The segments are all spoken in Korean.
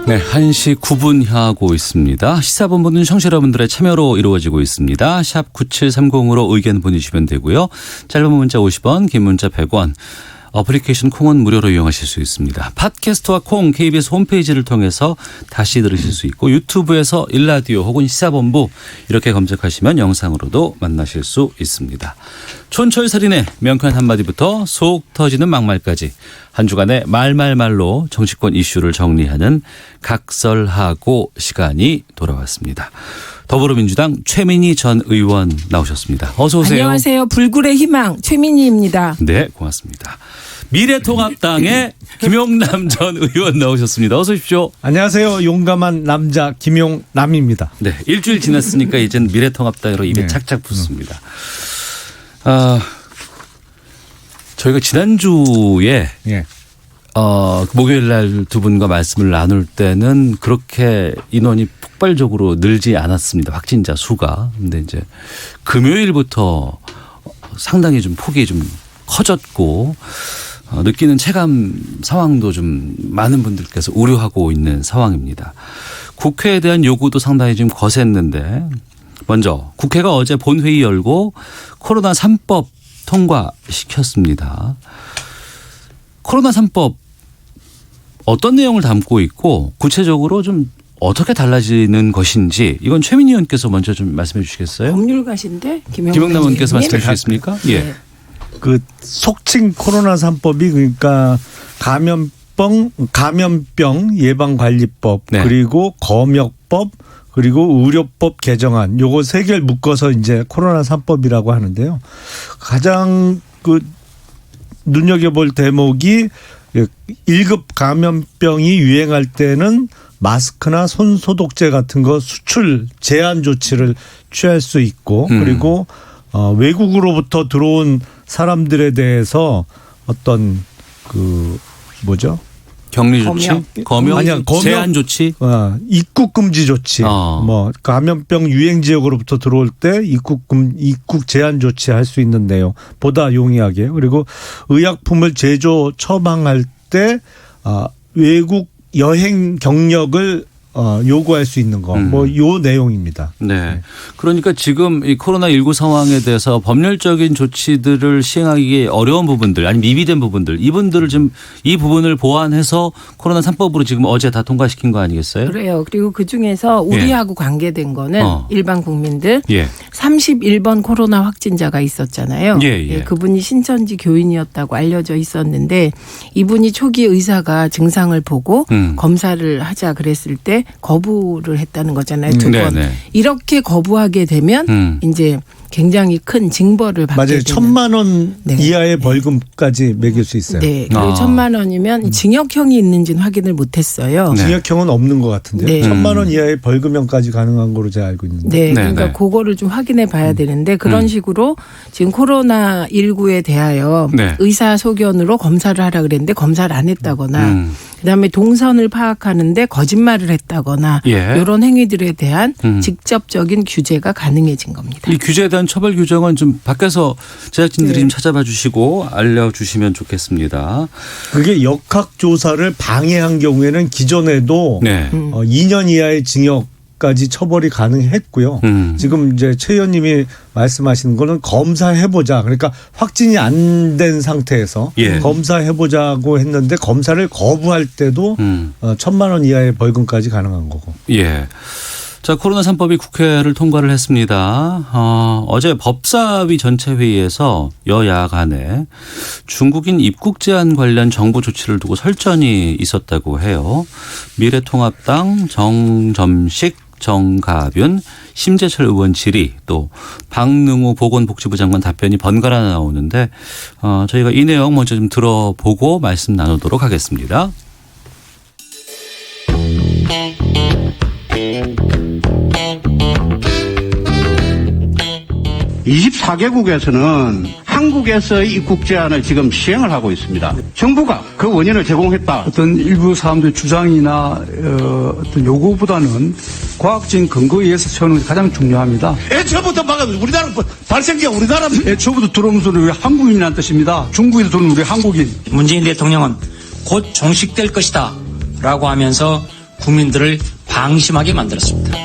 네, 1시 9분 향하고 있습니다. 시사본부는 청취자 여러분들의 참여로 이루어지고 있습니다. 샵 9730으로 의견 보내주시면 되고요. 짧은 문자 50원, 긴 문자 100원. 어플리케이션 콩은 무료로 이용하실 수 있습니다. 팟캐스트와 콩 KBS 홈페이지를 통해서 다시 들으실 수 있고 유튜브에서 일라디오 혹은 시사본부 이렇게 검색하시면 영상으로도 만나실 수 있습니다. 촌철살인의 명쾌한 한마디부터 속 터지는 막말까지 한 주간의 말말말로 정치권 이슈를 정리하는 각설하고 시간이 돌아왔습니다. 더불어민주당 최민희 전 의원 나오셨습니다. 어서 오세요. 안녕하세요. 불굴의 희망 최민희입니다. 네, 고맙습니다. 미래통합당의 김용남 전 의원 나오셨습니다. 어서 오십시오. 안녕하세요. 용감한 남자 김용남입니다. 네, 일주일 지났으니까 이제는 미래통합당으로 입에 착착 붙습니다. 저희가 지난주에 목요일 날 두 분과 말씀을 나눌 때는 그렇게 인원이 폭발적으로 늘지 않았습니다. 확진자 수가. 근데 이제 금요일부터 상당히 좀 폭이 좀 커졌고 느끼는 체감 상황도 좀 많은 분들께서 우려하고 있는 상황입니다. 국회에 대한 요구도 상당히 좀 거셌는데 먼저 국회가 어제 본회의 열고 코로나 3법 통과시켰습니다. 코로나 3법 어떤 내용을 담고 있고 구체적으로 좀 어떻게 달라지는 것인지 이건 최민희 의원께서 먼저 좀 말씀해 주시겠어요? 법률가신데 김용남 의원께서 말씀해 주시겠습니까? 예. 그 속칭 코로나 3법이 그러니까 감염병 예방관리법 네. 그리고 검역법 그리고 의료법 개정안 요거 세 개를 묶어서 이제 코로나 3법이라고 하는데요. 가장 그 눈여겨볼 대목이 1급 감염병이 유행할 때는 마스크나 손 소독제 같은 거 수출 제한 조치를 취할 수 있고 그리고 외국으로부터 들어온 사람들에 대해서 어떤 그 뭐죠? 격리 조치? 검역? 아니야, 검역 제한 조치? 입국 금지 조치. 뭐 감염병 유행 지역으로부터 들어올 때 입국 제한 조치 할 수 있는 내용 보다 용이하게 그리고 의약품을 제조 처방할 때 외국 여행 경력을 요구할 수 있는 거 뭐 요 내용입니다. 네. 그러니까 지금 이 코로나19 상황에 대해서 법률적인 조치들을 시행하기 어려운 부분들 아니면 미비된 부분들 이분들을 좀 이 부분을 보완해서 코로나 3법으로 지금 어제 다 통과시킨 거 아니겠어요? 그래요. 그리고 그중에서 우리하고 관계된 거는 일반 국민들 31번 코로나 확진자가 있었잖아요. 그분이 신천지 교인이었다고 알려져 있었는데 이분이 초기 의사가 증상을 보고 검사를 하자 그랬을 때 거부를 했다는 거잖아요. 2번. 이렇게 거부하게 되면 이제 굉장히 큰 징벌을 받게 맞아요. 되는. 1,000만 원 이하의 벌금까지 매길 수 있어요. 네. 그리고 1,000만 원이면 징역형이 있는지는 확인을 못했어요. 징역형은 없는 것 같은데요. 네. 1,000만 원 이하의 벌금형까지 가능한 거로 제가 알고 있는데. 네. 그러니까 그거를 좀 확인해 봐야 되는데 그런 식으로 지금 코로나19에 대하여 의사소견으로 검사를 하라 그랬는데 검사를 안 했다거나 그다음에 동선을 파악하는데 거짓말을 했다거나 이런 행위들에 대한 직접적인 규제가 가능해진 겁니다. 이 규제에 대한 처벌 규정은 좀 밖에서 제작진들이 좀 찾아봐 주시고 알려주시면 좋겠습니다. 그게 역학조사를 방해한 경우에는 기존에도 2년 이하의 징역까지 처벌이 가능했고요. 지금 이제 최 의원님이 말씀하시는 거는 검사해보자. 그러니까 확진이 안 된 상태에서 검사해보자고 했는데 검사를 거부할 때도 1,000만 원 이하의 벌금까지 가능한 거고. 예. 자, 코로나 3법이 국회를 통과를 했습니다. 어제 법사위 전체 회의에서 여야 간에 중국인 입국 제한 관련 정부 조치를 두고 설전이 있었다고 해요. 미래통합당 정점식, 정가변, 심재철 의원 질의 또 박능우 보건복지부 장관 답변이 번갈아 나오는데 저희가 이 내용 먼저 좀 들어보고 말씀 나누도록 하겠습니다. 24개국에서는 한국에서의 입국 제한을 지금 시행을 하고 있습니다. 정부가 그 원인을 제공했다. 어떤 일부 사람들의 주장이나 어떤 요구보다는 과학적인 근거에 의해서 세우는 게 가장 중요합니다. 애초부터 막으면 우리나라 발생기가 우리나라 애초부터 들어오면서 우리 한국인이라는 뜻입니다. 중국에서 들어오는 우리 한국인. 문재인 대통령은 곧 종식될 것이다 라고 하면서 국민들을 방심하게 만들었습니다.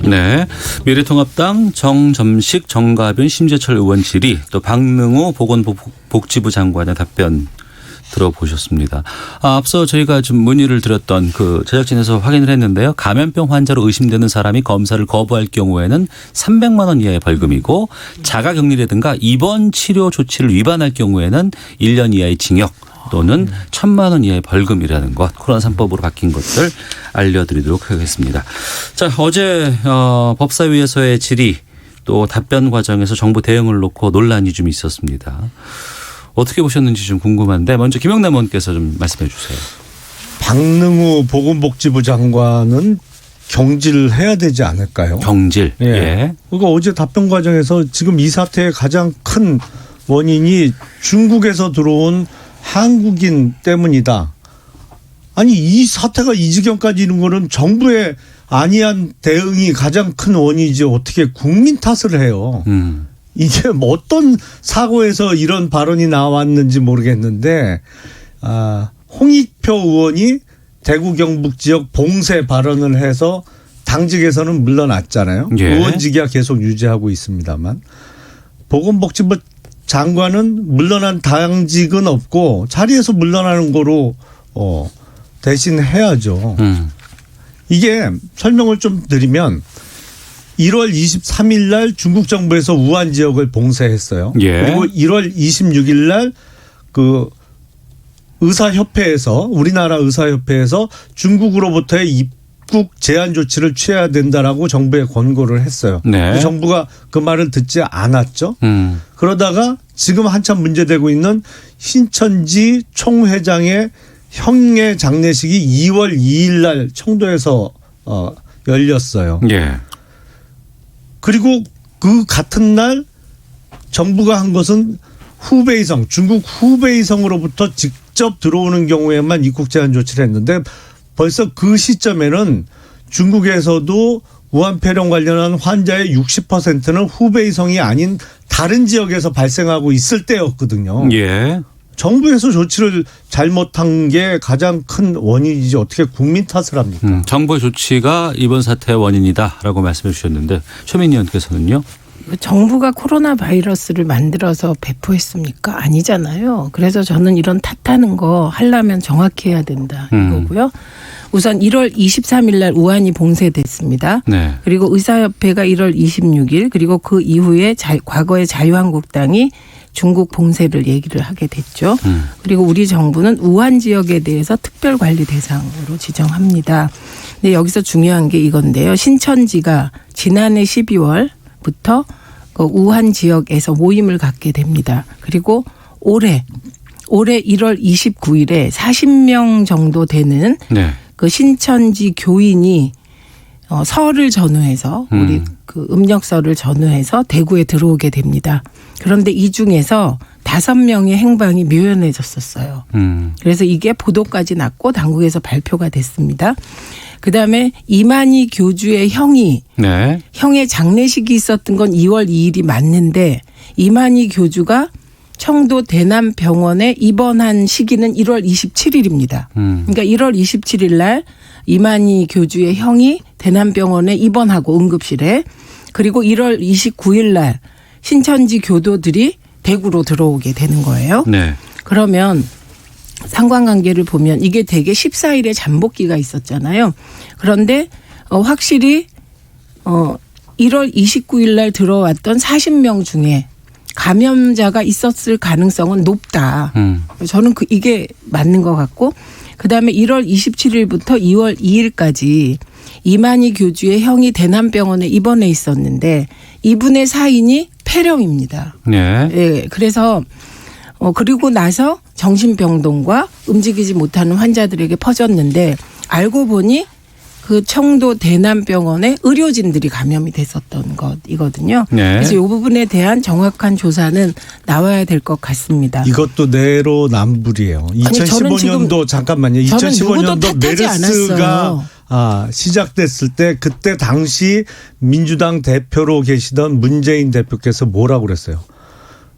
네, 미래통합당 정점식, 정가변, 심재철 의원 질의, 또 박능호 보건복지부 장관의 답변 들어보셨습니다. 앞서 저희가 좀 문의를 드렸던 그 제작진에서 확인을 했는데요. 감염병 환자로 의심되는 사람이 검사를 거부할 경우에는 300만 원 이하의 벌금이고 자가격리라든가 입원 치료 조치를 위반할 경우에는 1년 이하의 징역 또는 1,000만 원 이하의 벌금이라는 것, 코로나 3법으로 바뀐 것들 알려드리도록 하겠습니다. 자, 어제 법사위에서의 질의 또 답변 과정에서 정부 대응을 놓고 논란이 좀 있었습니다. 어떻게 보셨는지 좀 궁금한데 먼저 김영남 의원께서 좀 말씀해 주세요. 박능우 보건복지부 장관은 경질해야 되지 않을까요? 경질. 예. 예. 그러니까 어제 답변 과정에서 지금 이 사태의 가장 큰 원인이 중국에서 들어온 한국인 때문이다. 아니 이 사태가 이 지경까지 이른 거는 정부의 안이한 대응이 가장 큰 원인이지 어떻게 국민 탓을 해요. 이게 뭐 어떤 사고에서 이런 발언이 나왔는지 모르겠는데 홍익표 의원이 대구 경북 지역 봉쇄 발언을 해서 당직에서는 물러났잖아요. 예. 의원직이야 계속 유지하고 있습니다만 보건복지부 장관은 물러난 당직은 없고 자리에서 물러나는 거로 대신 해야죠. 이게 설명을 좀 드리면 1월 23일 날 중국 정부에서 우한 지역을 봉쇄했어요. 예. 그리고 1월 26일 날 그 의사협회에서 우리나라 의사협회에서 중국으로부터의 입국 제한 조치를 취해야 된다라고 정부에 권고를 했어요. 네. 정부가 그 말을 듣지 않았죠. 그러다가 지금 한참 문제되고 있는 신천지 총회장의 형의 장례식이 2월 2일 날 청도에서 열렸어요. 예. 그리고 그 같은 날 정부가 한 것은 후베이성, 중국 후베이성으로부터 직접 들어오는 경우에만 입국 제한 조치를 했는데 벌써 그 시점에는 중국에서도 우한폐렴 관련한 환자의 60%는 후베이성이 아닌 다른 지역에서 발생하고 있을 때였거든요. 예. 정부에서 조치를 잘못한 게 가장 큰 원인이지 어떻게 국민 탓을 합니까? 정부의 조치가 이번 사태의 원인이다라고 말씀해 주셨는데 최민희 의원께서는요. 정부가 코로나 바이러스를 만들어서 배포했습니까? 아니잖아요. 그래서 저는 이런 탓하는 거 하려면 정확히 해야 된다 이거고요. 우선 1월 23일 날 우한이 봉쇄됐습니다. 네. 그리고 의사협회가 1월 26일 그리고 그 이후에 과거의 자유한국당이 중국 봉쇄를 얘기를 하게 됐죠. 그리고 우리 정부는 우한 지역에 대해서 특별관리 대상으로 지정합니다. 근데 여기서 중요한 게 이건데요. 신천지가 지난해 12월부터 그 우한 지역에서 모임을 갖게 됩니다. 그리고 올해 1월 29일에 40명 정도 되는 네. 그 신천지 교인이 서를 전후해서 우리 그 음력서를 전후해서 대구에 들어오게 됩니다. 그런데 이 중에서 5명의 행방이 묘연해졌었어요. 그래서 이게 보도까지 났고 당국에서 발표가 됐습니다. 그다음에 이만희 교주의 형이 네. 형의 장례식이 있었던 건 2월 2일이 맞는데 이만희 교주가 청도 대남병원에 입원한 시기는 1월 27일입니다. 그러니까 1월 27일 날 이만희 교주의 형이 대남병원에 입원하고 응급실에 그리고 1월 29일 날 신천지 교도들이 대구로 들어오게 되는 거예요. 네. 그러면 상관관계를 보면 이게 되게 14일에 잠복기가 있었잖아요. 그런데 확실히 1월 29일 날 들어왔던 40명 중에 감염자가 있었을 가능성은 높다. 저는 이게 맞는 것 같고 그다음에 1월 27일부터 2월 2일까지 이만희 교주의 형이 대남병원에 입원해 있었는데 이분의 사인이 폐렴입니다. 네. 네, 그래서 그리고 나서 정신병동과 움직이지 못하는 환자들에게 퍼졌는데 알고 보니 그 청도 대남병원에 의료진들이 감염이 됐었던 것이거든요. 네. 그래서 이 부분에 대한 정확한 조사는 나와야 될 것 같습니다. 이것도 내로남불이에요. 2015년도 잠깐만요. 2015년도 메르스가 시작됐을 때 그때 당시 민주당 대표로 계시던 문재인 대표께서 뭐라고 그랬어요?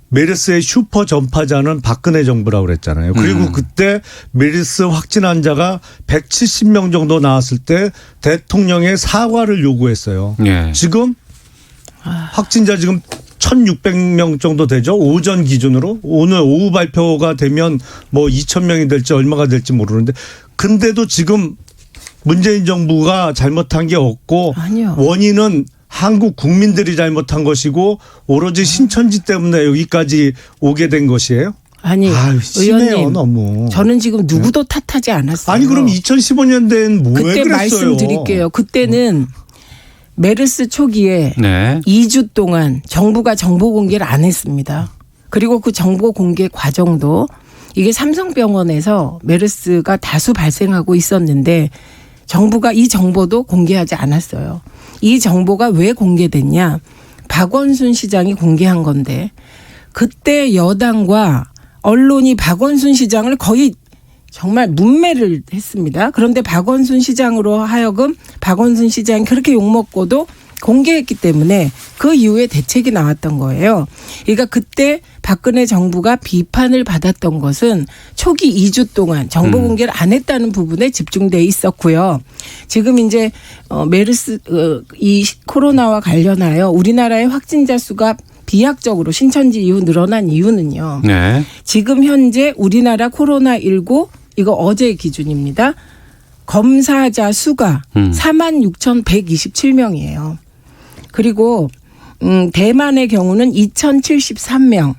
메르스의 슈퍼 전파자는 박근혜 정부라고 그랬잖아요. 그리고 그때 메르스 확진 환자가 170명 정도 나왔을 때 대통령의 사과를 요구했어요. 예. 지금 확진자 지금 1,600명 정도 되죠. 오전 기준으로. 오늘 오후 발표가 되면 뭐 2,000명이 될지 얼마가 될지 모르는데 근데도 지금 문재인 정부가 잘못한 게 없고 아니요. 원인은 한국 국민들이 잘못한 것이고 오로지 신천지 때문에 여기까지 오게 된 것이에요? 아니, 심해요, 의원님. 너무. 저는 지금 누구도 탓하지 않았어요. 아니 그럼 2015년대엔 왜 그때 그랬어요? 말씀드릴게요. 그때는 메르스 초기에 네. 2주 동안 정부가 정보 공개를 안 했습니다. 그리고 그 정보 공개 과정도 이게 삼성병원에서 메르스가 다수 발생하고 있었는데 정부가 이 정보도 공개하지 않았어요. 이 정보가 왜 공개됐냐. 박원순 시장이 공개한 건데 그때 여당과 언론이 박원순 시장을 거의 정말 문매를 했습니다. 그런데 박원순 시장으로 하여금 박원순 시장이 그렇게 욕먹고도 공개했기 때문에 그 이후에 대책이 나왔던 거예요. 그러니까 그때 박근혜 정부가 비판을 받았던 것은 초기 2주 동안 정보 공개를 안 했다는 부분에 집중돼 있었고요. 지금 이제 메르스 이 코로나와 관련하여 우리나라의 확진자 수가 비약적으로 신천지 이후 늘어난 이유는요. 네. 지금 현재 우리나라 코로나19 이거 어제 기준입니다. 검사자 수가 46,127명이에요. 그리고 대만의 경우는 2,073명.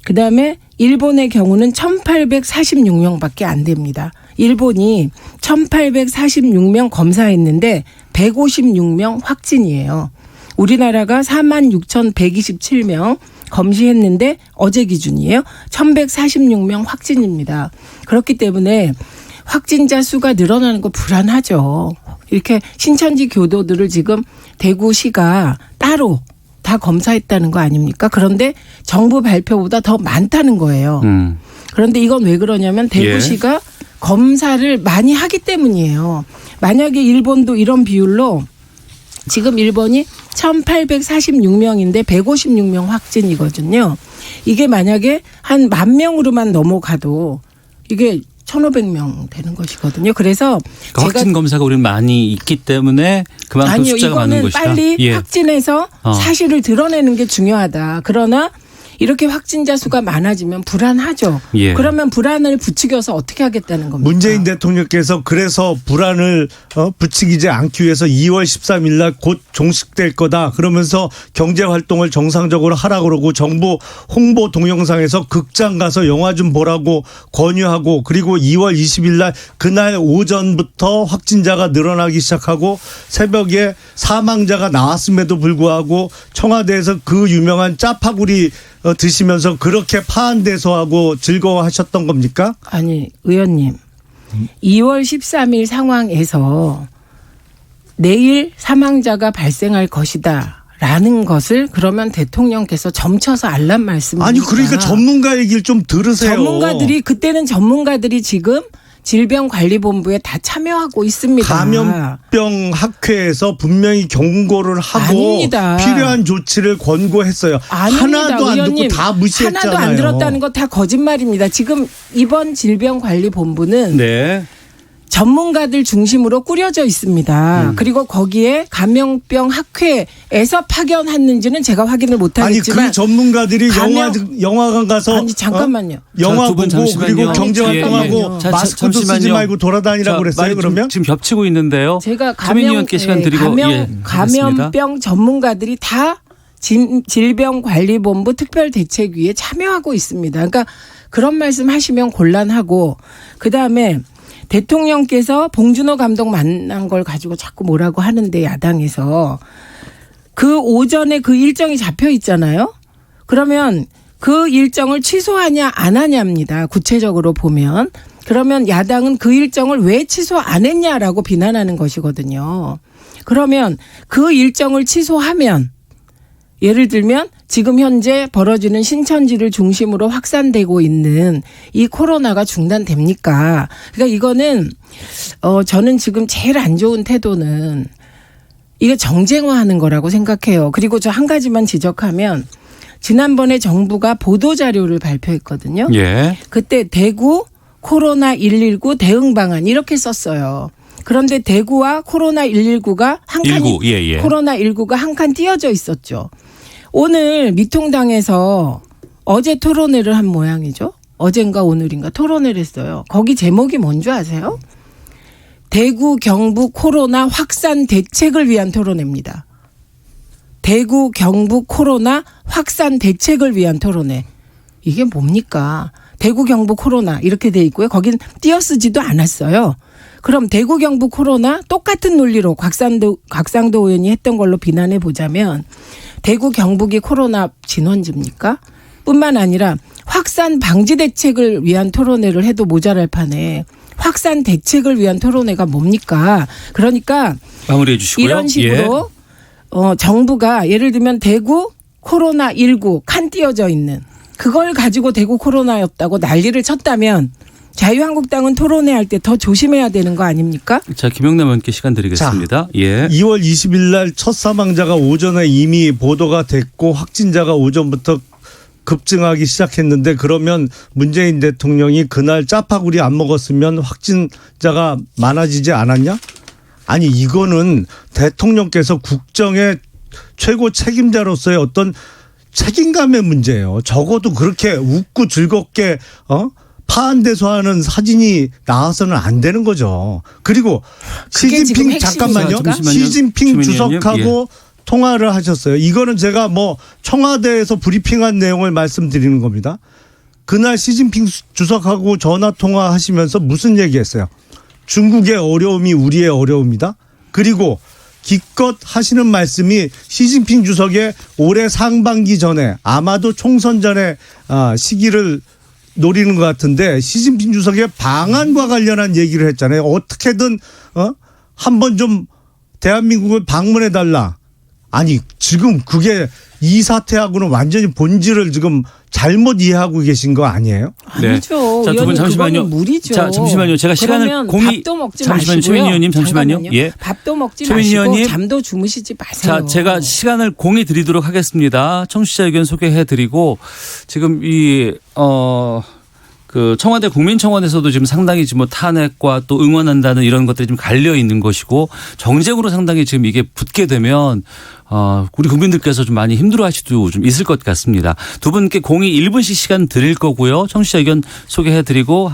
그다음에 일본의 경우는 1,846명밖에 안 됩니다. 일본이 1,846명 검사했는데 156명 확진이에요. 우리나라가 46,127명 검시했는데 어제 기준이에요. 1,146명 확진입니다. 그렇기 때문에 확진자 수가 늘어나는 거 불안하죠. 이렇게 신천지 교도들을 지금 대구시가 따로 다 검사했다는 거 아닙니까? 그런데 정부 발표보다 더 많다는 거예요. 그런데 이건 왜 그러냐면 대구시가 검사를 많이 하기 때문이에요. 만약에 일본도 이런 비율로 지금 일본이 1,846명인데 156명 확진이거든요. 이게 만약에 한 10,000명으로만 넘어가도 이게 1,500명 되는 것이거든요. 그래서 그러니까 확진 검사가 우리는 많이 있기 때문에 그만큼 아니요, 숫자가 많은 이거는 것이다. 빨리 확진해서 사실을 드러내는 게 중요하다. 그러나 이렇게 확진자 수가 많아지면 불안하죠. 예. 그러면 불안을 부추겨서 어떻게 하겠다는 겁니까? 문재인 대통령께서 그래서 불안을 부추기지 않기 위해서 2월 13일 날 곧 종식될 거다. 그러면서 경제활동을 정상적으로 하라고 그러고 정부 홍보 동영상에서 극장 가서 영화 좀 보라고 권유하고 그리고 2월 20일 날 그날 오전부터 확진자가 늘어나기 시작하고 새벽에 사망자가 나왔음에도 불구하고 청와대에서 그 유명한 짜파구리 드시면서 그렇게 파한대소하고 즐거워하셨던 겁니까? 아니 의원님 2월 13일 상황에서 내일 사망자가 발생할 것이다 라는 것을 그러면 대통령께서 점쳐서 알란 말씀입니까? 아니 그러니까 전문가 얘기를 좀 들으세요. 전문가들이 그때는 전문가들이 지금 질병관리본부에 다 참여하고 있습니다. 감염병 학회에서 분명히 경고를 하고 아닙니다. 필요한 조치를 권고했어요. 아닙니다. 하나도 안 의원님, 듣고 다 무시했잖아요. 하나도 안 들었다는 거 다 거짓말입니다. 지금 이번 질병관리본부는 네. 전문가들 중심으로 꾸려져 있습니다. 그리고 거기에 감염병 학회에서 파견했는지는 제가 확인을 못하겠지만 아니 그 전문가들이 영화관 가서 아니 잠깐만요. 영화 두 분 보고 잠시만요. 그리고 경제활동하고 자, 마스크도 쓰지 잠시만요. 말고 돌아다니라고 그랬어요. 말이 그러면 지금 겹치고 있는데요. 제가 서민이 의원께 시간 드리고 감염병 전문가들이 다 질병관리본부 특별대책위에 참여하고 있습니다. 그러니까 그런 말씀하시면 곤란하고 그다음에 대통령께서 봉준호 감독 만난 걸 가지고 자꾸 뭐라고 하는데 야당에서 그 오전에 그 일정이 잡혀 있잖아요. 그러면 그 일정을 취소하냐 안 하냐입니다. 구체적으로 보면. 그러면 야당은 그 일정을 왜 취소 안 했냐라고 비난하는 것이거든요. 그러면 그 일정을 취소하면 예를 들면 지금 현재 벌어지는 신천지를 중심으로 확산되고 있는 이 코로나가 중단됩니까? 그러니까 이거는 저는 지금 제일 안 좋은 태도는 이게 정쟁화하는 거라고 생각해요. 그리고 저 한 가지만 지적하면 지난번에 정부가 보도자료를 발표했거든요. 예. 그때 대구 코로나119 대응 방안 이렇게 썼어요. 그런데 대구와 코로나119가 한 칸, 코로나19가 한 칸 띄어져 있었죠. 오늘 미통당에서 어제 토론회를 한 모양이죠. 어젠가 오늘인가 토론회를 했어요. 거기 제목이 뭔지 아세요? 대구 경북 코로나 확산 대책을 위한 토론회입니다. 대구 경북 코로나 확산 대책을 위한 토론회. 이게 뭡니까? 대구 경북 코로나 이렇게 돼 있고요. 거긴 띄어쓰지도 않았어요. 그럼 대구 경북 코로나 똑같은 논리로 곽상도 의원이 했던 걸로 비난해 보자면 대구 경북이 코로나 진원지입니까? 뿐만 아니라 확산 방지 대책을 위한 토론회를 해도 모자랄 판에 확산 대책을 위한 토론회가 뭡니까? 그러니까 마무리해 주시고요. 이런 식으로 정부가 예를 들면 대구 코로나19 칸 띄어져 있는 그걸 가지고 대구 코로나였다고 난리를 쳤다면 자유한국당은 토론회 할 때 더 조심해야 되는 거 아닙니까? 자, 김영남 의원께 시간 드리겠습니다. 자, 예. 2월 20일 날 첫 사망자가 오전에 이미 보도가 됐고 확진자가 오전부터 급증하기 시작했는데 그러면 문재인 대통령이 그날 짜파구리 안 먹었으면 확진자가 많아지지 않았냐? 아니 이거는 대통령께서 국정의 최고 책임자로서의 어떤 책임감의 문제예요. 적어도 그렇게 웃고 즐겁게 파한대소하는 사진이 나와서는 안 되는 거죠. 그리고 시진핑 잠깐만요. 시진핑 주석하고 통화를 하셨어요. 이거는 제가 뭐 청와대에서 브리핑한 내용을 말씀드리는 겁니다. 그날 시진핑 주석하고 전화 통화하시면서 무슨 얘기했어요? 중국의 어려움이 우리의 어려움이다. 그리고 기껏 하시는 말씀이 시진핑 주석의 올해 상반기 전에 아마도 총선 전에 시기를 노리는 것 같은데 시진핑 주석의 방안과 관련한 얘기를 했잖아요. 어떻게든 한번 좀 대한민국을 방문해 달라. 아니 지금 그게 이 사태하고는 완전히 본질을 지금 잘못 이해하고 계신 거 아니에요? 아니죠. 자, 두 분 잠시만요. 무리죠. 자, 잠시만요. 제가 시간을 밥도 먹지 잠시만요. 마시고요. 최민희 의원님 잠시만요. 예. 밥도 먹지 최민희 마시고 의원님. 잠도 주무시지 마세요. 자, 제가 시간을 공히 드리도록 하겠습니다. 청취자 의견 소개해 드리고 지금 그 청와대 국민청원에서도 지금 상당히 지금 탄핵과 또 응원한다는 이런 것들이 좀 갈려 있는 것이고 정쟁으로 상당히 지금 이게 붙게 되면 우리 국민들께서 좀 많이 힘들어하실 수도 좀 있을 것 같습니다. 두 분께 공이 1분씩 시간 드릴 거고요. 청취자 의견 소개해드리고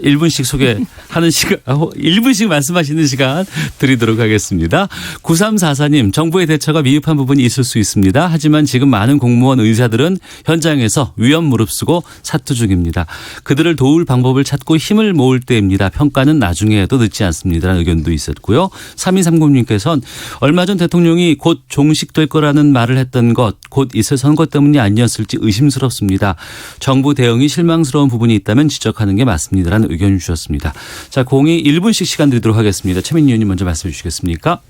1분씩 소개하는 시간, 1분씩 말씀하시는 시간 드리도록 하겠습니다. 9344님, 정부의 대처가 미흡한 부분이 있을 수 있습니다. 하지만 지금 많은 공무원 의사들은 현장에서 위험 무릅쓰고 사투 중입니다. 그들을 도울 방법을 찾고 힘을 모을 때입니다. 평가는 나중에 해도 늦지 않습니다라는 의견도 있었고요. 3230님께서는 얼마 전 대통령이 곧 종식될 거라는 말을 했던 것, 곧 있을 선거 때문이 아니었을지 의심스럽습니다. 정부 대응이 실망스러운 부분이 있다면 지적하는 게 맞습니다라는 의견 주셨습니다. 자, 공이 1분씩 시간 드리도록 하겠습니다. 최민희 의원님 먼저 말씀해 주시겠습니까?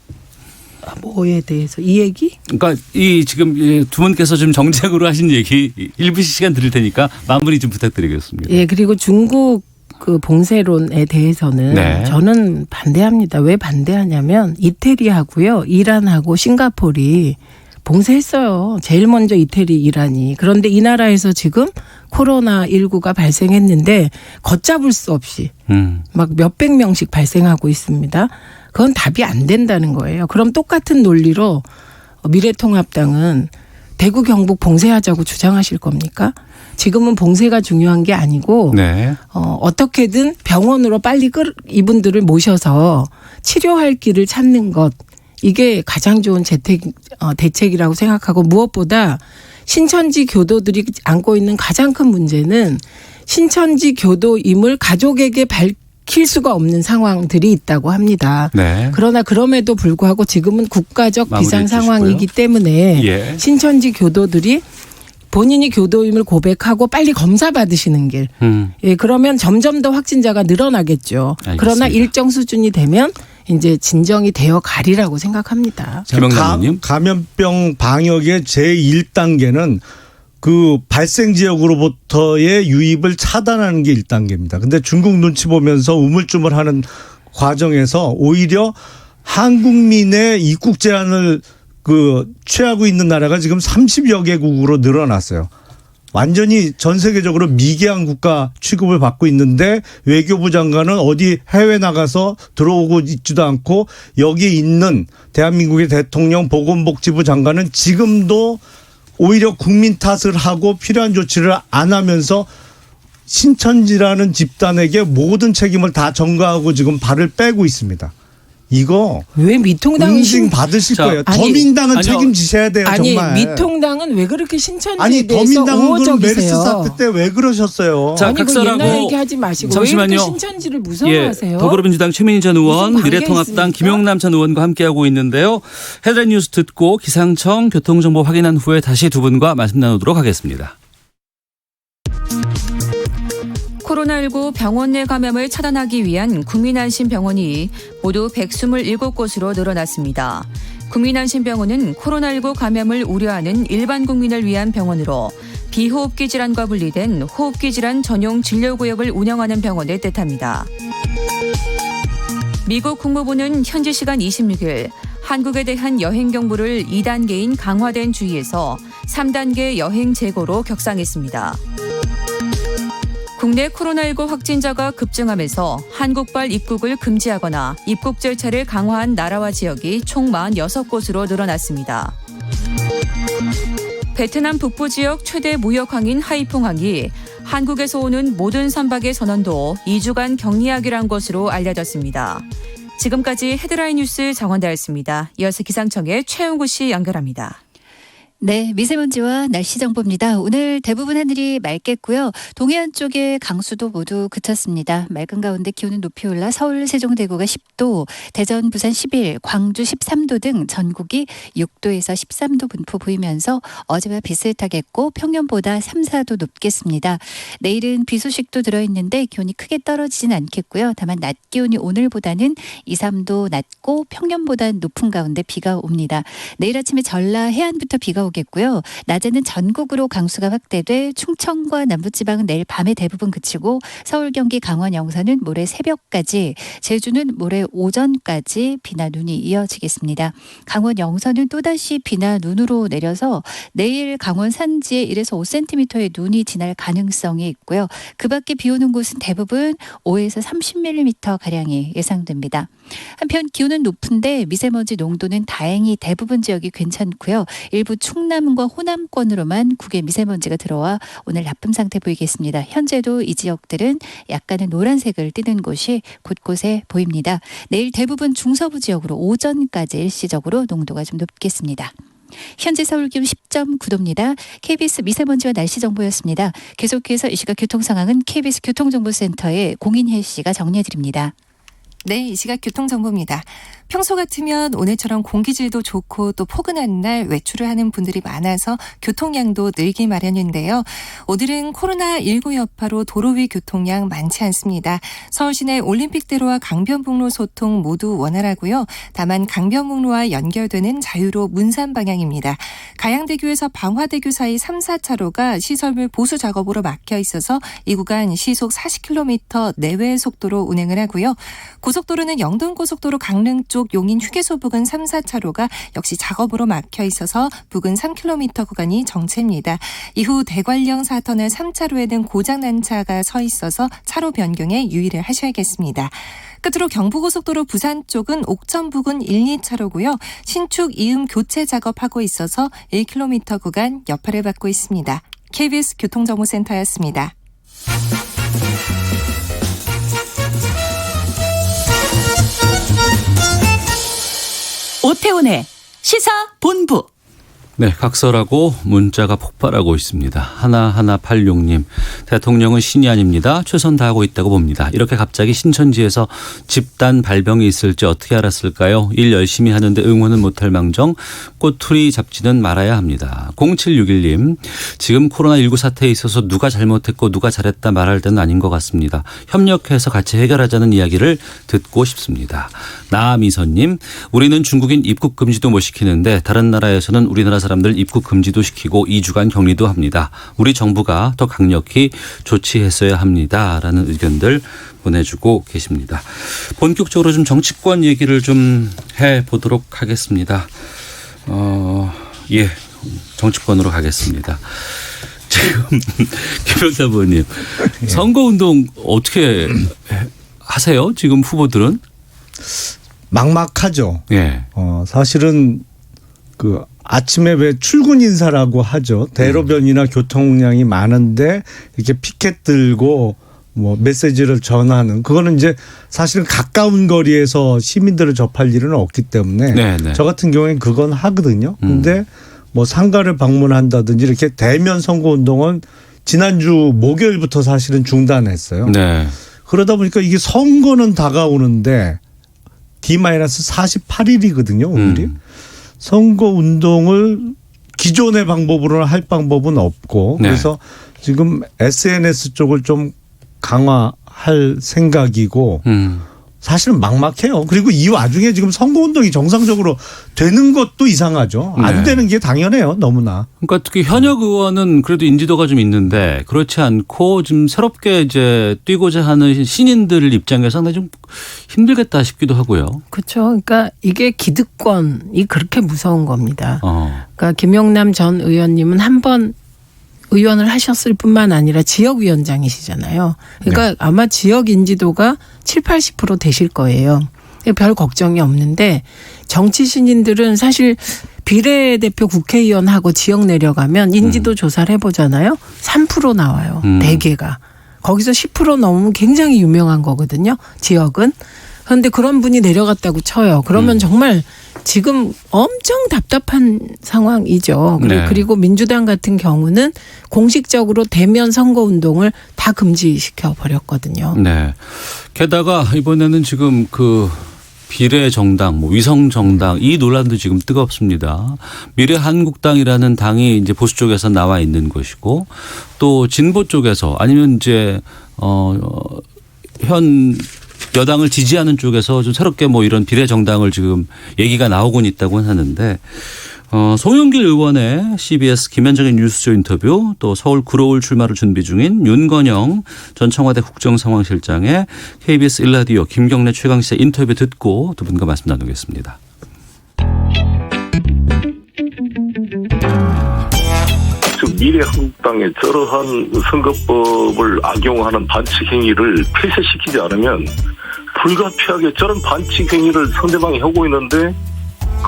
뭐에 대해서 이 얘기? 그러니까 이 지금 두 분께서 좀 정책으로 하신 얘기 1분씩 시간 드릴 테니까 마무리 좀 부탁드리겠습니다. 예, 그리고 중국 그 봉쇄론에 대해서는 네. 저는 반대합니다. 왜 반대하냐면 이태리하고요, 이란하고 싱가포르이 봉쇄했어요. 제일 먼저 이태리, 이란이. 그런데 이 나라에서 지금 코로나19가 발생했는데 걷잡을 수 없이 막 몇백 명씩 발생하고 있습니다. 그건 답이 안 된다는 거예요. 그럼 똑같은 논리로 미래통합당은 대구 경북 봉쇄하자고 주장하실 겁니까? 지금은 봉쇄가 중요한 게 아니고 네. 어떻게든 병원으로 빨리 이분들을 모셔서 치료할 길을 찾는 것, 이게 가장 좋은 대책이라고 생각하고, 무엇보다 신천지 교도들이 안고 있는 가장 큰 문제는 신천지 교도임을 가족에게 밝힐 수가 없는 상황들이 있다고 합니다. 네. 그러나 그럼에도 불구하고 지금은 국가적 비상 상황이기 때문에 예. 신천지 교도들이 본인이 교도임을 고백하고 빨리 검사 받으시는 길. 예, 그러면 점점 더 확진자가 늘어나겠죠. 알겠습니다. 그러나 일정 수준이 되면 이제 진정이 되어 가리라고 생각합니다. 감염병 방역의 제1단계는 그 발생 지역으로부터의 유입을 차단하는 게 1단계입니다. 근데 중국 눈치 보면서 우물쭈물하는 과정에서 오히려 한국민의 입국 제한을 취하고 있는 나라가 지금 30여 개국으로 늘어났어요. 완전히 전 세계적으로 미개한 국가 취급을 받고 있는데 외교부 장관은 어디 해외 나가서 들어오고 있지도 않고 여기 있는 대한민국의 대통령 보건복지부 장관은 지금도 오히려 국민 탓을 하고 필요한 조치를 안 하면서 신천지라는 집단에게 모든 책임을 다 전가하고 지금 발을 빼고 있습니다. 이거 왜 미통당은 응징 받으실 거예요. 더민당은 책임지셔야 돼요. 아니, 정말. 미통당은 왜 그렇게 신천지에 아니 대해서 더민당은 그럼 메르스 우호적이세요? 사태 때 왜 그러셨어요? 자, 아니, 그 각설하고 옛날 얘기하지 마시고 잠시만요. 왜 이렇게 신천지를 무서워하세요? 예, 더불어민주당 최민희 전 의원, 무슨 관계 미래통합당 있습니까? 김용남 전 의원과 함께하고 있는데요. 헤드라인 뉴스 듣고 기상청 교통정보 확인한 후에 다시 두 분과 말씀 나누도록 하겠습니다. 코로나19 병원 내 감염을 차단하기 위한 국민안심병원이 모두 127곳으로 늘어났습니다. 국민안심병원은 코로나19 감염을 우려하는 일반 국민을 위한 병원으로 비호흡기 질환과 분리된 호흡기 질환 전용 진료구역을 운영하는 병원을 뜻합니다. 미국 국무부는 현지 시간 26일 한국에 대한 여행 경보를 2단계인 강화된 주의에서 3단계 여행 재고로 격상했습니다. 국내 코로나19 확진자가 급증하면서 한국발 입국을 금지하거나 입국 절차를 강화한 나라와 지역이 총 46곳으로 늘어났습니다. 베트남 북부 지역 최대 무역항인 하이퐁항이 한국에서 오는 모든 선박의 선원도 2주간 격리하기로 한 것으로 알려졌습니다. 지금까지 헤드라인 뉴스 정원다였습니다. 이어서 기상청의 최은구 씨 연결합니다. 네, 미세먼지와 날씨 정보입니다. 오늘 대부분 하늘이 맑겠고요. 동해안 쪽에 강수도 모두 그쳤습니다. 맑은 가운데 기온은 높이 올라 서울, 세종대구가 10도, 대전, 부산 11, 광주 13도 등 전국이 6도에서 13도 분포 보이면서 어제와 비슷하겠고 평년보다 3, 4도 높겠습니다. 내일은 비 소식도 들어있는데 기온이 크게 떨어지진 않겠고요. 다만 낮 기온이 오늘보다는 2, 3도 낮고 평년보다 높은 가운데 비가 옵니다. 내일 아침에 전라 해안부터 비가 오겠고요. 낮에는 전국으로 강수가 확대돼 충청과 남부지방은 내일 밤에 대부분 그치고 서울, 경기, 강원, 영서는 모레 새벽까지, 제주는 모레 오전까지 비나 눈이 이어지겠습니다. 강원, 영서는 또다시 비나 눈으로 내려서 내일 강원 산지에 1에서 5cm의 눈이 지날 가능성이 있고요. 그 밖에 비 오는 곳은 대부분 5에서 30mm 예상됩니다. 한편 기온은 높은데 미세먼지 농도는 다행히 대부분 지역이 괜찮고요. 일부 충남과 호남권으로만 국외 미세먼지가 들어와 오늘 나쁨 상태 보이겠습니다. 현재도 이 지역들은 약간의 노란색을 띠는 곳이 곳곳에 보입니다. 내일 대부분 중서부 지역으로 오전까지 일시적으로 농도가 좀 높겠습니다. 현재 서울 기온 10.9도입니다. KBS 미세먼지와 날씨 정보였습니다. 계속해서 이 시각 교통 상황은 KBS 교통정보센터의 공인혜 씨가 정리해드립니다. 네, 이 시각 교통정보입니다. 평소 같으면 오늘처럼 공기질도 좋고 또 포근한 날 외출을 하는 분들이 많아서 교통량도 늘기 마련인데요. 오늘은 코로나19 여파로 도로 위 교통량 많지 않습니다. 서울 시내 올림픽대로와 강변북로 소통 모두 원활하고요. 다만 강변북로와 연결되는 자유로 문산 방향입니다. 가양대교에서 방화대교 사이 3, 4차로가 시설물 보수 작업으로 막혀 있어서 이 구간 시속 40km 내외의 속도로 운행을 하고요. 고속도로는 영동고속도로 강릉 쪽 용인 휴게소 부근 3, 4차로가 역시 작업으로 막혀 있어서 부근 3km 구간이 정체입니다. 이후 대관령 4터널 3차로에는 고장난 차가 서 있어서 차로 변경에 유의를 하셔야겠습니다. 끝으로 경부고속도로 부산 쪽은 옥천 부근 1, 2차로고요. 신축 이음 교체 작업하고 있어서 1km 구간 여파를 받고 있습니다. KBS 교통정보센터였습니다. 오태훈의 시사본부. 네, 각설하고 문자가 폭발하고 있습니다. 하나하나 86님. 대통령은 신이 아닙니다. 최선 다하고 있다고 봅니다. 이렇게 갑자기 신천지에서 집단 발병이 있을지 어떻게 알았을까요? 일 열심히 하는데 응원은 못할 망정 꼬투리 잡지는 말아야 합니다. 0761님. 지금 코로나19 사태에 있어서 누가 잘못했고 누가 잘했다 말할 때는 아닌 것 같습니다. 협력해서 같이 해결하자는 이야기를 듣고 싶습니다. 나미선님. 우리는 중국인 입국 금지도 못 시키는데 다른 나라에서는 우리나라 사람들 입국 금지도 시키고 2주간 격리도 합니다. 우리 정부가 더 강력히 조치했어야 합니다. 라는 의견들 보내주고 계십니다. 본격적으로 좀 정치권 얘기를 좀 해보도록 하겠습니다. 예, 정치권으로 가겠습니다. 지금 김병태 의원님 선거운동 어떻게 하세요? 지금 후보들은? 막막하죠. 예. 사실은 그 아침에 왜 출근 인사라고 하죠. 대로변이나 교통량이 많은데 이렇게 피켓 들고 뭐 메시지를 전하는 그거는 이제 사실은 가까운 거리에서 시민들을 접할 일은 없기 때문에 네네. 저 같은 경우에는 그건 하거든요. 근데 뭐 상가를 방문한다든지 이렇게 대면 선거 운동은 지난주 목요일부터 사실은 중단했어요. 네. 그러다 보니까 이게 선거는 다가오는데 D-48일이거든요, 오늘이. 선거 운동을 기존의 방법으로는 할 방법은 없고 네. 그래서 지금 SNS 쪽을 좀 강화할 생각이고 사실은 막막해요. 그리고 이 와중에 지금 선거운동이 정상적으로 되는 것도 이상하죠. 안 네. 되는 게 당연해요. 너무나. 그러니까 특히 현역 의원은 그래도 인지도가 좀 있는데 그렇지 않고 지금 새롭게 이제 뛰고자 하는 신인들 입장에서 상당히 좀 힘들겠다 싶기도 하고요. 그렇죠. 그러니까 이게 기득권이 그렇게 무서운 겁니다. 그러니까 김용남 전 의원님은 한 번 의원을 하셨을 뿐만 아니라 지역위원장이시잖아요. 그러니까 네. 아마 지역 인지도가 70, 80% 되실 거예요. 별 걱정이 없는데 정치 신인들은 사실 비례대표 국회의원하고 지역 내려가면 인지도 조사를 해보잖아요. 3% 나와요. 대개가. 거기서 10% 넘으면 굉장히 유명한 거거든요. 지역은. 그런데 그런 분이 내려갔다고 쳐요. 그러면 정말 지금 엄청 답답한 상황이죠. 네. 그리고 민주당 같은 경우는 공식적으로 대면 선거운동을 다 금지시켜 버렸거든요. 네. 게다가 이번에는 지금 그 비례 정당, 뭐 위성 정당 이 논란도 지금 뜨겁습니다. 미래한국당이라는 당이 이제 보수 쪽에서 나와 있는 것이고 또 진보 쪽에서 아니면 이제 현 여당을 지지하는 쪽에서 좀 새롭게 뭐 이런 비례 정당을 지금 얘기가 나오곤 있다고 하는데 송영길 의원의 CBS 김현정의 뉴스쇼 인터뷰 또 서울 구로울 출마를 준비 중인 윤건영 전 청와대 국정상황실장의 KBS 1라디오 김경래 최강시사 인터뷰 듣고 두 분과 말씀 나누겠습니다. 미래한국당의 저러한 선거법을 악용하는 반칙 행위를 폐쇄시키지 않으면 불가피하게 저런 반칙 행위를 상대방이 하고 있는데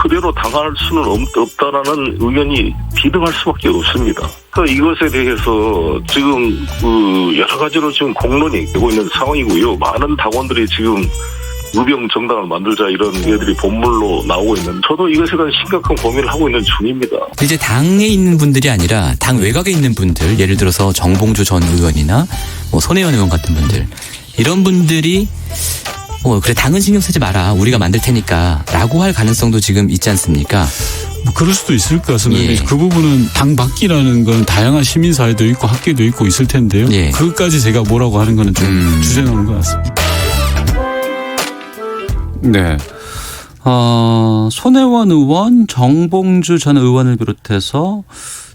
그대로 당할 수는 없다라는 의견이 비등할 수밖에 없습니다. 그러니까 이것에 대해서 지금 여러 가지로 지금 공론이 되고 있는 상황이고요. 많은 당원들이 지금 의병 정당을 만들자 이런 얘들이 본물로 나오고 있는 저도 이것에 대한 심각한 고민을 하고 있는 중입니다. 이제 당에 있는 분들이 아니라 당 외곽에 있는 분들 예를 들어서 정봉주 전 의원이나 뭐 손혜원 의원 같은 분들 이런 분들이 그래 당은 신경 쓰지 마라 우리가 만들 테니까 라고 할 가능성도 지금 있지 않습니까? 뭐 그럴 수도 있을 것 같습니다. 예. 그 부분은 당 밖이라는 건 다양한 시민사회도 있고 학계도 있고 있을 텐데요. 예. 그것까지 제가 뭐라고 하는 거는 좀 주제 넘은 것 같습니다. 네. 손혜원 의원, 정봉주 전 의원을 비롯해서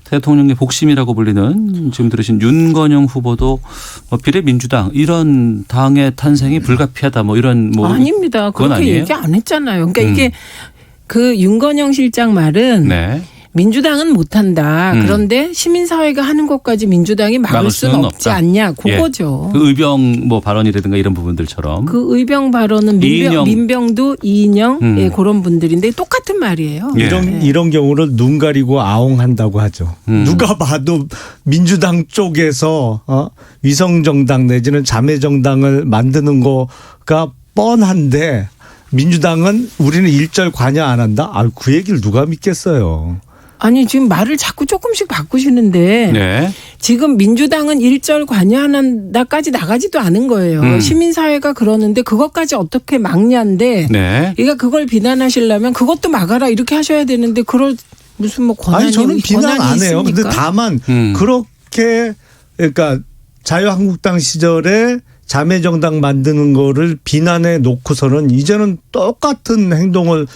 대통령의 복심이라고 불리는 지금 들으신 윤건영 후보도 비례민주당 이런 당의 탄생이 불가피하다 뭐 이런 뭐 아닙니다. 그렇게 아니에요? 얘기 안 했잖아요. 그러니까 이게 그 윤건영 실장 말은 네. 민주당은 못한다. 그런데 시민사회가 하는 것까지 민주당이 막을 수는 없지 없다. 않냐. 그거죠. 예. 그 의병 뭐 발언이라든가 이런 부분들처럼. 그 의병 발언은 민병도 이인영 예, 그런 분들인데 똑같은 말이에요. 예. 이런 경우를 눈 가리고 아웅한다고 하죠. 누가 봐도 민주당 쪽에서 위성정당 내지는 자매정당을 만드는 거가 뻔한데 민주당은 우리는 일절 관여 안 한다? 그 얘기를 누가 믿겠어요. 아니 지금 말을 자꾸 조금씩 바꾸시는데 네. 지금 민주당은 일절 관여한다까지 나가지도 않은 거예요. 시민사회가 그러는데 그것까지 어떻게 막냐인데 네. 그러니까 그걸 비난하시려면 그것도 막아라 이렇게 하셔야 되는데 그럴 무슨 뭐 권한이 아니 저는 비난 안 해요. 근데 다만 그렇게 그러니까 자유한국당 시절에 자매정당 만드는 거를 비난해 놓고서는 이제는 똑같은 행동을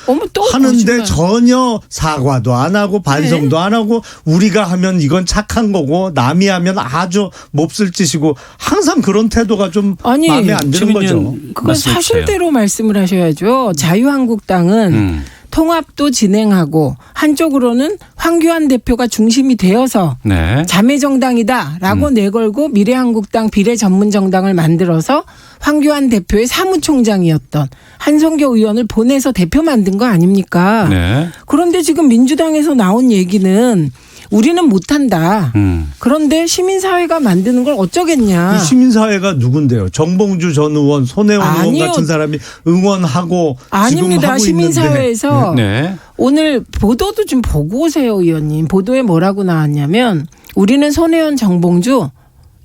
하는데 전혀 사과도 안 하고 반성도 안 하고 우리가 하면 이건 착한 거고 남이 하면 아주 몹쓸 짓이고 항상 그런 태도가 좀 마음에 안 드는 거죠. 그건 사실대로 말씀을 하셔야죠. 자유한국당은 통합도 진행하고 한쪽으로는 황교안 대표가 중심이 되어서 네. 자매정당이다라고 내걸고 미래한국당 비례전문정당을 만들어서 황교안 대표의 사무총장이었던 한성교 의원을 보내서 대표 만든 거 아닙니까? 네. 그런데 지금 민주당에서 나온 얘기는 우리는 못한다. 그런데 시민사회가 만드는 걸 어쩌겠냐. 이 시민사회가 누군데요? 정봉주 전 의원, 손혜원 의원 같은 사람이 응원하고 아닙니다. 지금 하고 시민사회에서 네. 오늘 보도도 좀 보고 오세요, 의원님. 보도에 뭐라고 나왔냐면 우리는 손혜원, 정봉주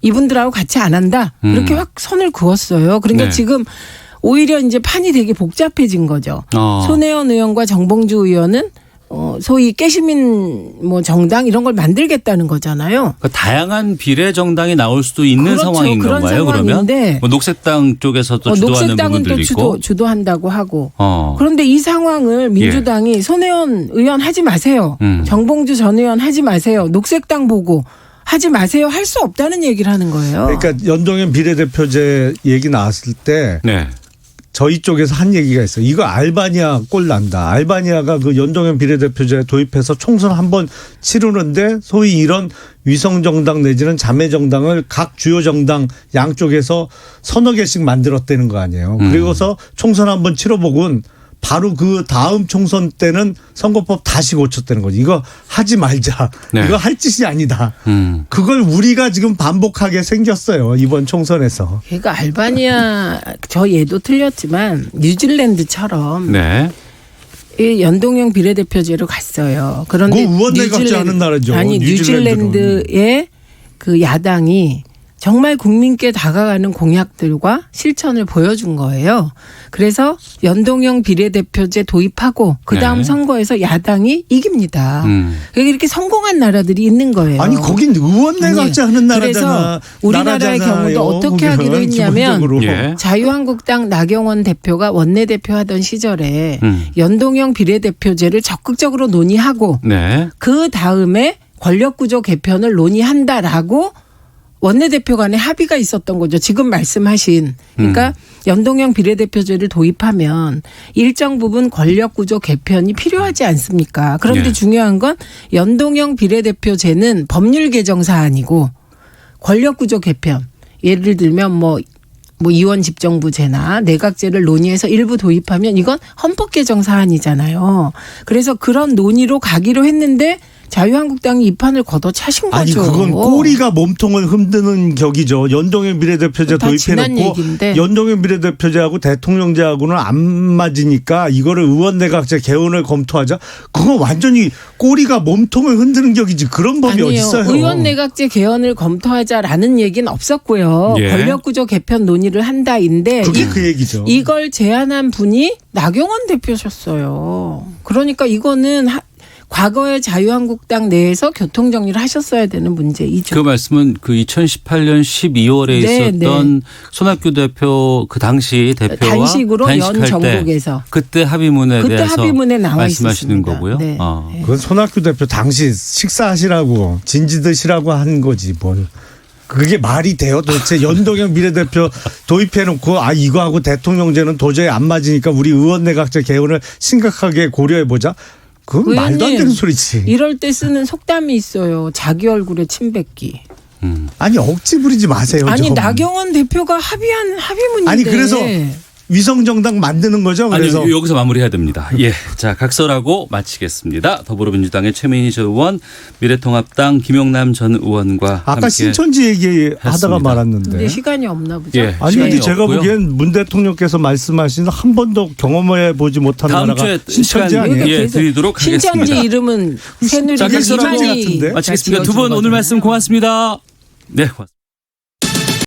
이분들하고 같이 안 한다. 이렇게 확 선을 그었어요. 그러니까 네. 지금 오히려 이제 판이 되게 복잡해진 거죠. 손혜원 의원과 정봉주 의원은 소위 깨시민 뭐 정당 이런 걸 만들겠다는 거잖아요. 그러니까 다양한 비례 정당이 나올 수도 있는 그렇죠. 상황인 그런 건가요? 그러면 뭐 녹색당 쪽에서도 주도하는 녹색당은 부분들도 또 있고 주도한다고 하고. 그런데 이 상황을 민주당이 손혜원 의원 하지 마세요. 정봉주 전 의원 하지 마세요. 녹색당 보고 하지 마세요. 할 수 없다는 얘기를 하는 거예요. 그러니까 연동형 비례대표제 얘기 나왔을 때 네. 저희 쪽에서 한 얘기가 있어요. 이거 알바니아 꼴 난다. 알바니아가 그 연동형 비례대표제 도입해서 총선 한번 치르는데 소위 이런 위성정당 내지는 자매정당을 각 주요 정당 양쪽에서 서너 개씩 만들었다는 거 아니에요. 그리고서 총선 한번 치러보곤 바로 그 다음 총선 때는 선거법 다시 고쳤다는 거지. 이거 하지 말자. 네. 이거 할 짓이 아니다. 그걸 우리가 지금 반복하게 생겼어요. 이번 총선에서. 그러니까 알바니아 저 얘도 틀렸지만 뉴질랜드처럼 네. 이 연동형 비례대표제로 갔어요. 그런데 의원내 각제하는 나라죠. 아니 뉴질랜드의 그 야당이 정말 국민께 다가가는 공약들과 실천을 보여준 거예요. 그래서 연동형 비례대표제 도입하고 그다음 네. 선거에서 야당이 이깁니다. 이렇게 성공한 나라들이 있는 거예요. 아니 거긴 의원내 각제하는 나라잖아. 그래서 우리나라의 경우도 어떻게 하기로 했냐면 자유한국당 나경원 대표가 원내대표 하던 시절에 연동형 비례대표제를 적극적으로 논의하고 네. 그 다음에 권력구조 개편을 논의한다라고 원내대표 간에 합의가 있었던 거죠. 지금 말씀하신. 그러니까 연동형 비례대표제를 도입하면 일정 부분 권력구조 개편이 필요하지 않습니까? 그런데 중요한 건 연동형 비례대표제는 법률 개정 사안이고 권력구조 개편. 예를 들면 뭐 이원 집정부제나 내각제를 논의해서 일부 도입하면 이건 헌법 개정 사안이잖아요. 그래서 그런 논의로 가기로 했는데 자유한국당이 이 판을 걷어차신 거죠. 아니 그건 꼬리가 몸통을 흔드는 격이죠. 연동형 비례대표제 도입해놓고 연동형 비례대표제하고 대통령제하고는 안 맞으니까 이거를 의원내각제 개헌을 검토하자. 그건 완전히 꼬리가 몸통을 흔드는 격이지. 그런 법이 어디 있어요. 의원내각제 개헌을 검토하자라는 얘기는 없었고요. 권력구조 개편 논의를 한다인데 그게 그 얘기죠. 이걸 제안한 분이 나경원 대표셨어요. 그러니까 이거는 과거에 자유한국당 내에서 교통정리를 하셨어야 되는 문제이죠. 그 말씀은 그 2018년 12월에 있었던 손학규 대표 그 당시 대표와 단식으로 연 정국에서 그때 합의문에 대해서 합의문에 나와 말씀하시는 있었습니다. 거고요. 네. 그건 손학규 대표 당시 식사하시라고 진지 드시라고 한 거지 뭘. 그게 말이 돼요? 도대체 연동형 비례대표 도입해놓고 이거하고 대통령제는 도저히 안 맞으니까 우리 의원내각제 개헌을 심각하게 고려해보자. 그건 말도 안 되는 소리지. 이럴 때 쓰는 속담이 있어요. 자기 얼굴에 침 뱉기. 아니 억지 부리지 마세요. 아니 좀. 나경원 대표가 합의한 합의문인데. 아니 그래서 위성정당 만드는 거죠. 그래서 아니 여기서 마무리해야 됩니다. 자 각설하고 마치겠습니다. 더불어민주당의 최민희 전 의원, 미래통합당 김용남 전 의원과 아까 함께 신천지 얘기하다가 말았는데. 근데 시간이 없나 보죠. 아니 근데 제가 보기엔 문 대통령께서 말씀하신 한 번도 경험해 보지 못한 나라가 신천지 아니에요? 드리도록 하겠습니다. 신천지 이름은 새누리당 각설하고 마치겠습니다. 두 분 오늘 말씀 고맙습니다. 네. 고맙습니다.